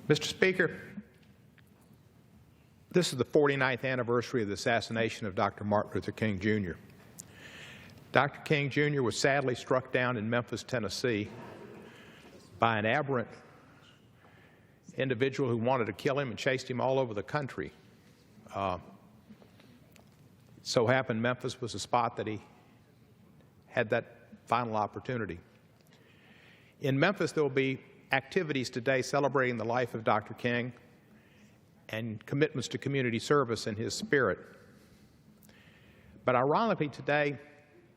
Mr. Speaker, this is the 49th anniversary of the assassination of Dr. Martin Luther King, Jr. Dr. King, Jr. was sadly struck down in Memphis, Tennessee by an aberrant individual who wanted to kill him and chased him all over the country. So happened Memphis was a spot that he had that final opportunity. In Memphis, there will be activities today celebrating the life of Dr. King and commitments to community service in his spirit. But ironically today,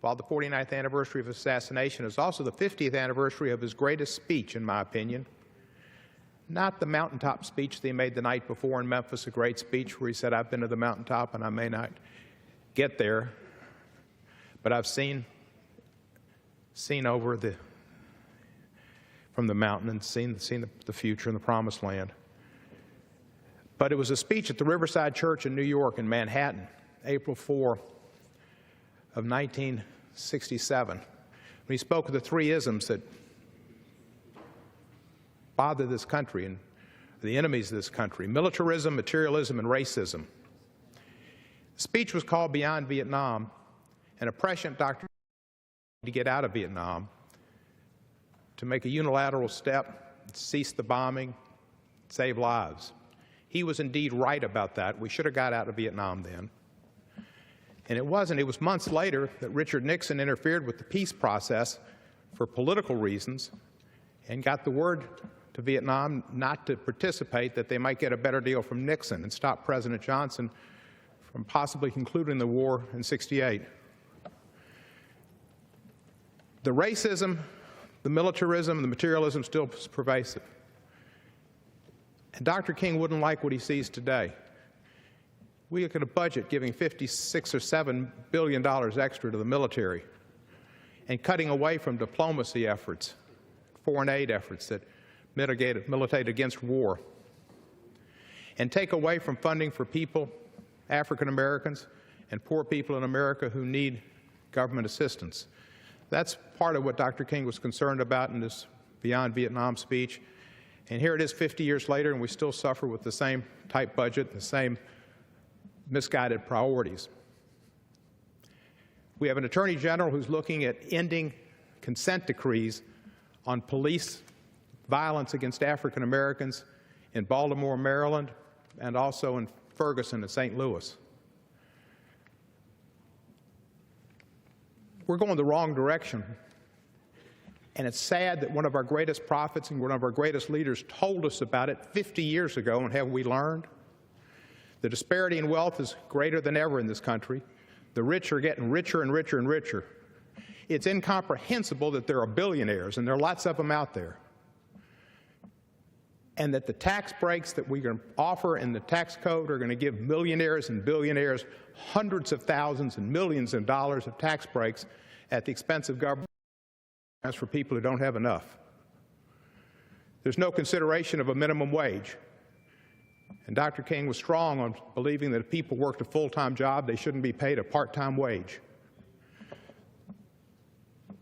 while the 49th anniversary of his assassination is also the 50th anniversary of his greatest speech, in my opinion, not the mountaintop speech that he made the night before in Memphis, a great speech where he said, "I've been to the mountaintop and I may not get there, but I've seen over from the mountain and seen the future and the promised land." But it was a speech at the Riverside Church in New York in Manhattan, April 4 of 1967, when he spoke of the three isms that bother this country and the enemies of this country: militarism, materialism, and racism. The speech was called Beyond Vietnam, and a prescient Dr. to get out of Vietnam, to make a unilateral step, cease the bombing, save lives. He was indeed right about that. We should have got out of Vietnam then. And it wasn't. It was months later that Richard Nixon interfered with the peace process for political reasons and got the word to Vietnam not to participate, that they might get a better deal from Nixon and stop President Johnson from possibly concluding the war in '68. The racism, the militarism, the materialism still is pervasive. And Dr. King wouldn't like what he sees today. We look at a budget giving $56 or $7 billion extra to the military and cutting away from diplomacy efforts, foreign aid efforts that militate against war, and take away from funding for people, African Americans and poor people in America who need government assistance. That's part of what Dr. King was concerned about in this Beyond Vietnam speech. And here it is 50 years later, and we still suffer with the same tight budget, the same misguided priorities. We have an Attorney General who's looking at ending consent decrees on police violence against African Americans in Baltimore, Maryland, and also in Ferguson and St. Louis. We're going the wrong direction. And it's sad that one of our greatest prophets and one of our greatest leaders told us about it 50 years ago, and have we learned? The disparity in wealth is greater than ever in this country. The rich are getting richer and richer and richer. It's incomprehensible that there are billionaires, and there are lots of them out there, and that the tax breaks that we can offer in the tax code are going to give millionaires and billionaires hundreds of thousands and millions of dollars of tax breaks at the expense of government for people who don't have enough. There's no consideration of a minimum wage. And Dr. King was strong on believing that if people worked a full-time job, they shouldn't be paid a part-time wage.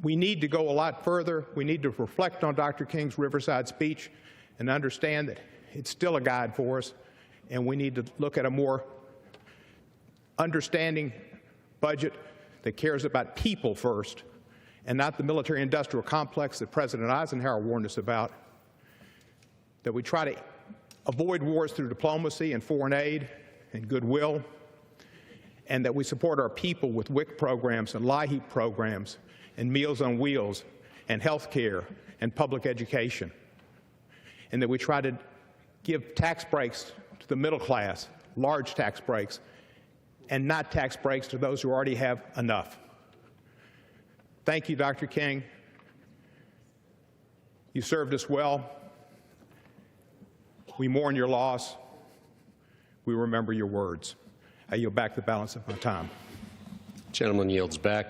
We need to go a lot further. We need to reflect on Dr. King's Riverside speech and understand that it's still a guide for us, and we need to look at a more understanding budget that cares about people first and not the military-industrial complex that President Eisenhower warned us about, that we try to avoid wars through diplomacy and foreign aid and goodwill, and that we support our people with WIC programs and LIHEAP programs and Meals on Wheels and health care and public education, and that we try to give tax breaks to the middle class, large tax breaks, and not tax breaks to those who already have enough. Thank you, Dr. King. You served us well. We mourn your loss. We remember your words. I yield back the balance of my time. Gentleman yields back.